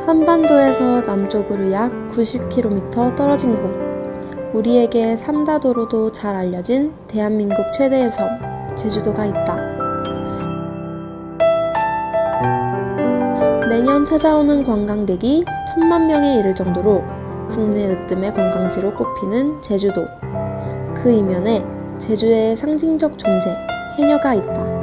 한반도에서 남쪽으로 약 90km 떨어진 곳, 우리에게 삼다도로도 잘 알려진 대한민국 최대의 섬, 제주도가 있다. 매년 찾아오는 관광객이 1000만 명에 이를 정도로 국내 으뜸의 관광지로 꼽히는 제주도. 그 이면에 제주의 상징적 존재, 해녀가 있다.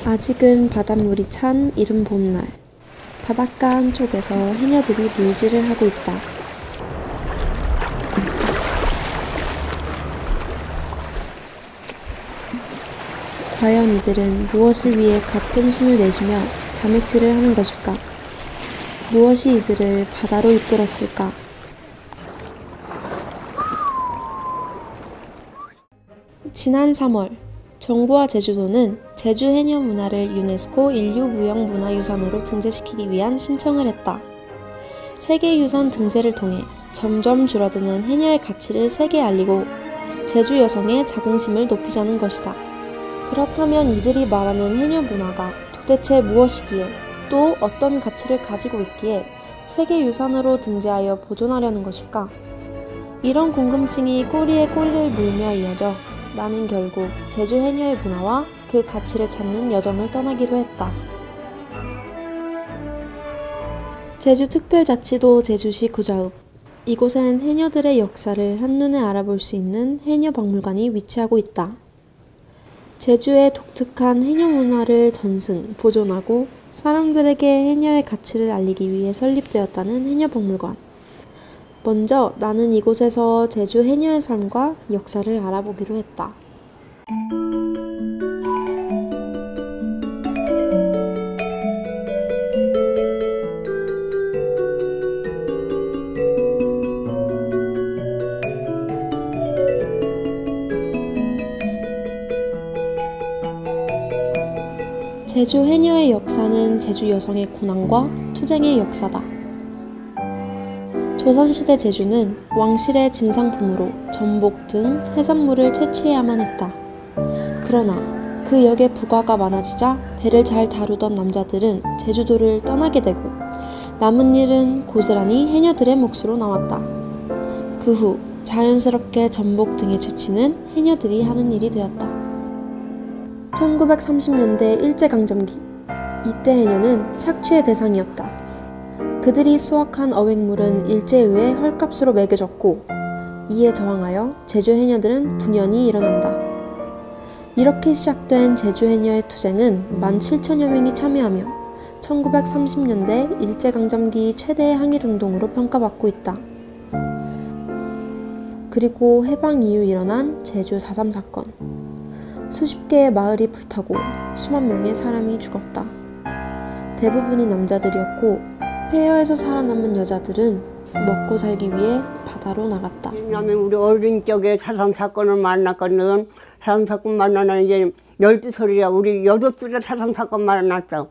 아직은 바닷물이 찬 이른 봄날, 바닷가 한쪽에서 해녀들이 물질을 하고 있다. 과연 이들은 무엇을 위해 가쁜 숨을 내쉬며 자맥질을 하는 것일까? 무엇이 이들을 바다로 이끌었을까? 지난 3월, 정부와 제주도는 제주 해녀 문화를 유네스코 인류무형문화유산으로 등재시키기 위한 신청을 했다. 세계유산 등재를 통해 점점 줄어드는 해녀의 가치를 세계에 알리고 제주 여성의 자긍심을 높이자는 것이다. 그렇다면 이들이 말하는 해녀 문화가 도대체 무엇이기에, 또 어떤 가치를 가지고 있기에 세계유산으로 등재하여 보존하려는 것일까? 이런 궁금증이 꼬리에 꼬리를 물며 이어져 나는 결국 제주 해녀의 문화와 그 가치를 찾는 여정을 떠나기로 했다. 제주특별자치도 제주시 구좌읍. 이곳엔 해녀들의 역사를 한눈에 알아볼 수 있는 해녀박물관이 위치하고 있다. 제주의 독특한 해녀 문화를 전승, 보존하고 사람들에게 해녀의 가치를 알리기 위해 설립되었다는 해녀박물관. 먼저 나는 이곳에서 제주 해녀의 삶과 역사를 알아보기로 했다. 제주 해녀의 역사는 제주 여성의 고난과 투쟁의 역사다. 조선시대 제주는 왕실의 진상품으로 전복 등 해산물을 채취해야만 했다. 그러나 그 역의 부가가 많아지자 배를 잘 다루던 남자들은 제주도를 떠나게 되고 남은 일은 고스란히 해녀들의 몫으로 나왔다. 그 후 자연스럽게 전복 등의 채취는 해녀들이 하는 일이 되었다. 1930년대 일제강점기, 이때 해녀는 착취의 대상이었다. 그들이 수확한 어획물은 일제의회 헐값으로 매겨졌고 이에 저항하여 제주 해녀들은 분연이 일어난다. 이렇게 시작된 제주 해녀의 투쟁은 17,000여 명이 참여하며 1930년대 일제강점기 최대의 항일운동으로 평가받고 있다. 그리고 해방 이후 일어난 제주 4.3 사건. 수십 개의 마을이 불타고 수만 명의 사람이 죽었다. 대부분이 남자들이었고 폐허에서 살아남은 여자들은 먹고 살기 위해 바다로 나갔다. 왜냐면 우리 어린 적에 4.3 사건을 만났거든. 4.3 사건 만나는 이제 12살이야. 우리 8살에 4.3 사건 만났어.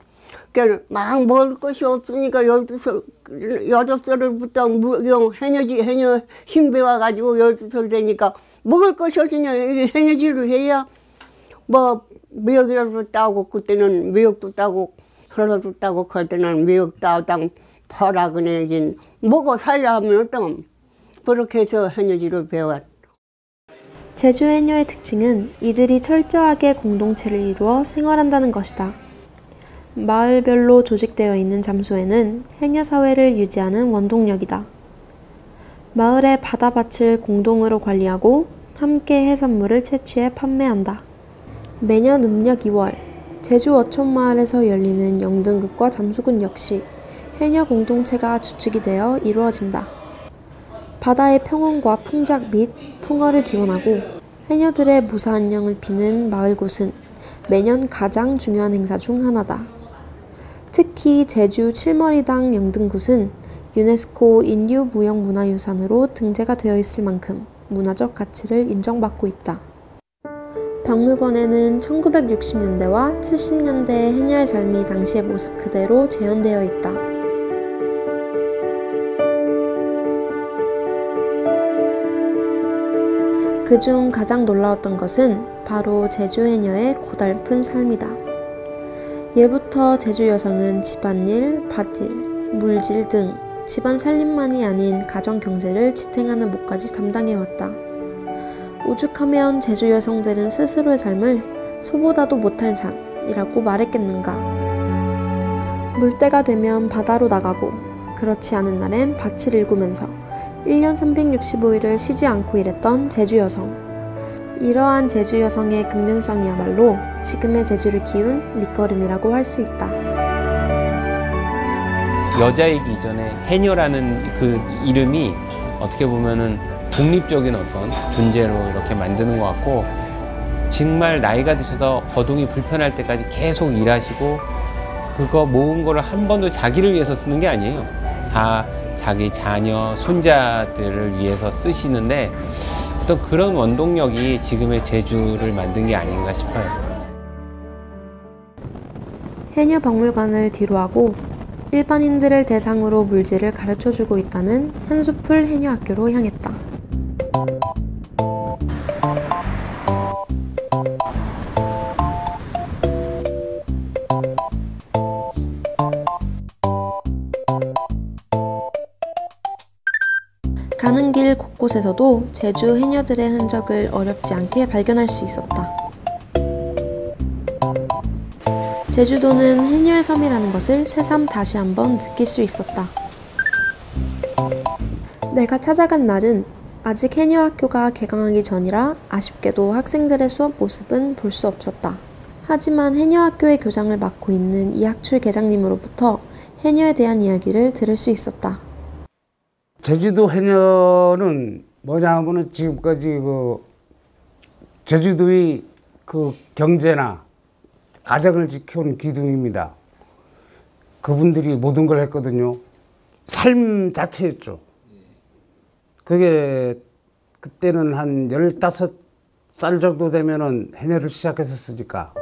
그러니까 막 먹을 것이 없으니까 8살부터 무용 해녀 힘배워가지고 12살 되니까 먹을 것이 없으냐. 해녀질을 해야 뭐 미역이라도 따고, 그때는 미역도 따고 그러도 따고, 그럴 때는 미역 따당 퍼라 그네 이제 먹어 살려 하면 어떤 그렇게 해서 해녀질을 배웠다. 제주 해녀의 특징은 이들이 철저하게 공동체를 이루어 생활한다는 것이다. 마을별로 조직되어 있는 잠수회는 해녀 사회를 유지하는 원동력이다. 마을의 바다밭을 공동으로 관리하고 함께 해산물을 채취해 판매한다. 매년 음력 2월, 제주 어촌마을에서 열리는 영등극과 잠수군 역시 해녀 공동체가 주축이 되어 이루어진다. 바다의 평온과 풍작 및 풍어를 기원하고 해녀들의 무사안녕을 비는 마을굿은 매년 가장 중요한 행사 중 하나다. 특히 제주 칠머리당 영등굿은 유네스코 인류무형문화유산으로 등재가 되어 있을 만큼 문화적 가치를 인정받고 있다. 박물관에는 1960년대와 70년대의 해녀의 삶이 당시의 모습 그대로 재현되어 있다. 그중 가장 놀라웠던 것은 바로 제주 해녀의 고달픈 삶이다. 예부터 제주 여성은 집안일, 밭일, 물질 등 집안 살림만이 아닌 가정 경제를 지탱하는 몫까지 담당해왔다. 오죽하면 제주 여성들은 스스로의 삶을 소보다도 못한 삶이라고 말했겠는가. 물때가 되면 바다로 나가고 그렇지 않은 날엔 밭을 일구면서 1년 365일을 쉬지 않고 일했던 제주 여성. 이러한 제주 여성의 근면성이야말로 지금의 제주를 키운 밑거름이라고 할 수 있다. 여자이기 이전에 해녀라는 그 이름이 어떻게 보면은 독립적인 어떤 존재로 이렇게 만드는 것 같고, 정말 나이가 드셔서 거동이 불편할 때까지 계속 일하시고 그거 모은 거를 한 번도 자기를 위해서 쓰는 게 아니에요. 다 자기 자녀, 손자들을 위해서 쓰시는데 또 그런 원동력이 지금의 제주를 만든 게 아닌가 싶어요. 해녀 박물관을 뒤로하고 일반인들을 대상으로 물질을 가르쳐주고 있다는 한수풀 해녀학교로 향했다. 가는 길 곳곳에서도 제주 해녀들의 흔적을 어렵지 않게 발견할 수 있었다. 제주도는 해녀의 섬이라는 것을 새삼 다시 한번 느낄 수 있었다. 내가 찾아간 날은 아직 해녀학교가 개강하기 전이라 아쉽게도 학생들의 수업 모습은 볼 수 없었다. 하지만 해녀학교의 교장을 맡고 있는 이학출 계장님으로부터 해녀에 대한 이야기를 들을 수 있었다. 제주도 해녀는 뭐냐 하면은 지금까지 그 제주도의 그 경제나 가정을 지켜온 기둥입니다. 그분들이 모든 걸 했거든요. 삶 자체였죠. 그게 그때는 한 15살 정도 되면은 해녀를 시작했었으니까.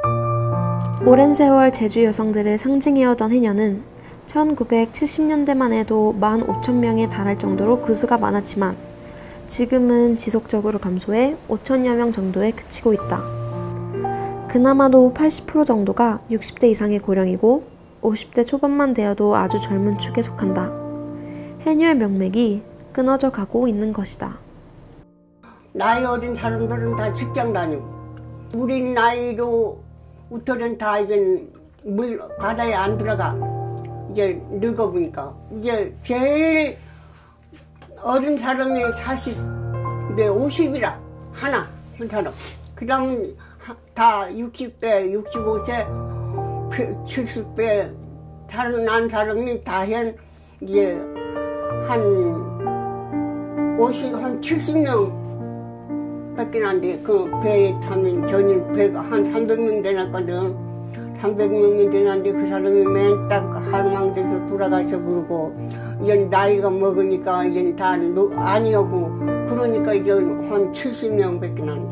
오랜 세월 제주 여성들을 상징해오던 해녀는 1970년대만 해도 15,000명에 달할 정도로 구수가 많았지만 지금은 지속적으로 감소해 5,000여 명 정도에 그치고 있다. 그나마도 80% 정도가 60대 이상의 고령이고 50대 초반만 되어도 아주 젊은 축에 속한다. 해녀의 명맥이 끊어져 가고 있는 것이다. 나이 어린 사람들은 다 직장 다니고 우리 나이로 우터는 다 이제 물 바다에 안 들어가. 이제 늙어보니까 이제 제일 어린 사람이 40대 50이라 하나 한 사람. 그 다음은 다 60대 65세 70대 난 사람이 다 한 이제 한 70명 밖에 안 돼. 그 배에 타면 전일 배가 한 300명 되났거든. 300명이 되는데 그 사람이 맨 딱 할망돼서 돌아가셔 버리고 이제 나이가 먹으니까 이제 다 아니하고 그러니까 이제 한 70명 밖에 안 돼.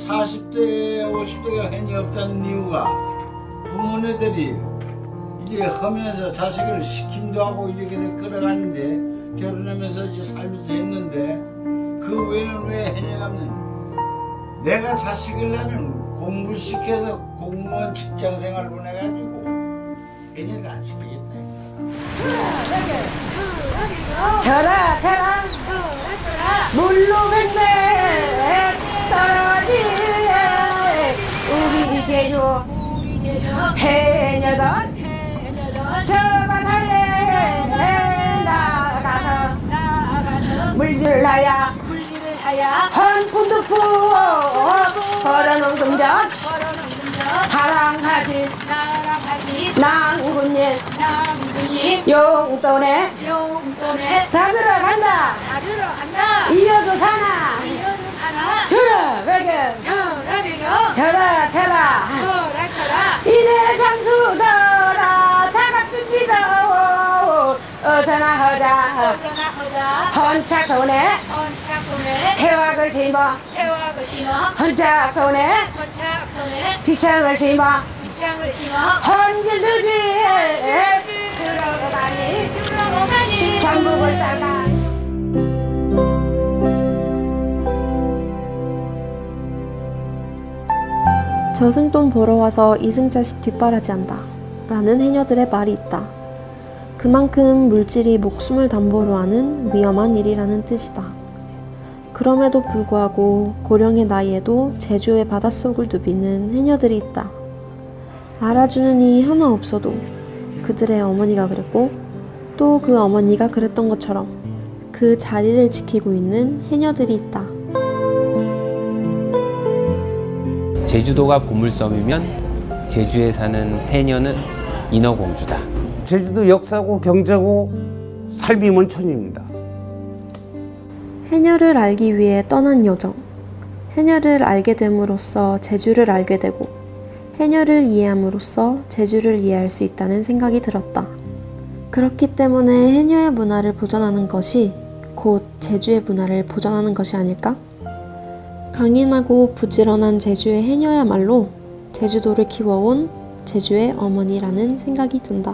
40대 50대가 해니 없다는 이유가 부모네들이 이제 하면서 자식을 시킴도 하고 이렇게 끌어가는데 결혼하면서 이제 살면서 했는데 그 외에는 왜 해녀가 없는 내가 자식을 낳으면 공부시켜서 공무원 직장생활 보내가지고 해녀를 안 시키겠다. 쳐라 쳐라 물로 뱉네 떨어지에 우리 제주 해녀들 저 바다에 나가서 물질하야 헌푼두푸 걸어놓은 동전 사랑하신 낭군님 용돈에 다 들어간다 이어도 사나 저라 배겨 저라 쳐라 이내 장수더라 자갑듭니다 어서나 하자 헌착손에 태왁을 심어 헌착손에 비창을 심어 헌길들이 들어가니 장국을 따가 저승돈 보러 와서 이승자식 뒷바라지한다 라는 해녀들의 말이 있다. 그만큼 물질이 목숨을 담보로 하는 위험한 일이라는 뜻이다. 그럼에도 불구하고 고령의 나이에도 제주의 바닷속을 누비는 해녀들이 있다. 알아주는 이 하나 없어도 그들의 어머니가 그랬고 또 그 어머니가 그랬던 것처럼 그 자리를 지키고 있는 해녀들이 있다. 제주도가 보물섬이면 제주에 사는 해녀는 인어공주다. 제주도 역사고 경제고 삶이 먼천입니다. 해녀를 알기 위해 떠난 여정. 해녀를 알게 됨으로써 제주를 알게 되고 해녀를 이해함으로써 제주를 이해할 수 있다는 생각이 들었다. 그렇기 때문에 해녀의 문화를 보존하는 것이 곧 제주의 문화를 보존하는 것이 아닐까? 강인하고 부지런한 제주의 해녀야말로 제주도를 키워온 제주의 어머니라는 생각이 든다.